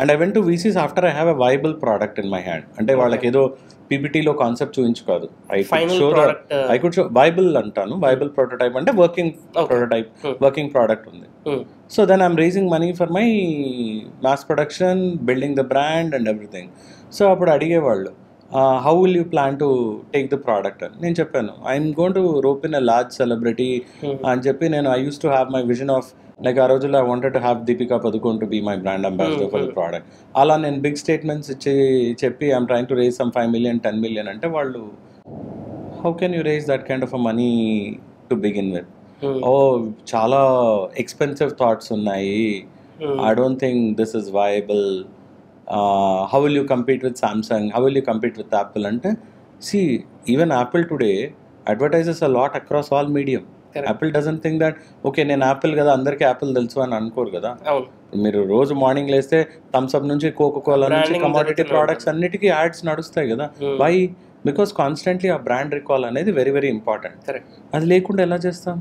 And I went to VCs after I have a viable product in my hand. అంటే వాళ్ళకి ఏదో పీపీటీలో concept చూపించుకోదు. ఐ కుడ్ షో వైబుల్ అంటాను. Viable prototype అంటే వర్కింగ్ ప్రోటోటైప్, వర్కింగ్ ప్రోడక్ట్ ఉంది. So then I'm raising money for my mass production, building the brand and everything. So అప్పుడు అడిగేవాళ్ళు, how will you plan to take the product అని. నేను చెప్పాను, I'm gonna rope in a large celebrity అని చెప్పి. నేను I use to have my vision of like ఆ రోజుల్లో I wanted to have Deepika Padukone to be my brand ambassador for the product. అలా నేను బిగ్ స్టేట్మెంట్స్ చెప్పి I'm trying to raise some 5 million 10 million అంటే వాళ్ళు, how can you raise that kind of a money to begin with? Oh చాలా expensive thoughts ఉన్నాయి, I don't think this is viable, how will you compete with Samsung, how will you compete with Apple? అంటే see, even Apple today advertises a lot across all medium. Apple doesn't think that okay నేను Apple కదా అందరికీ Apple తెలుసు అని అనుకోరు కదా. మీరు రోజు మార్నింగ్ లేస్తే థమ్స్ అప్ నుంచి కోకోకోలా నుంచి కమోడిటీ ప్రోడక్ట్స్ అన్నిటికీ యాడ్స్ నడుస్తాయి కదా. వై? బికాస్ కాన్స్టెంట్లీ ఆ బ్రాండ్ రికాల్ అనేది వెరీ వెరీ ఇంపార్టెంట్. అది లేకుండా ఎలా చేస్తాం?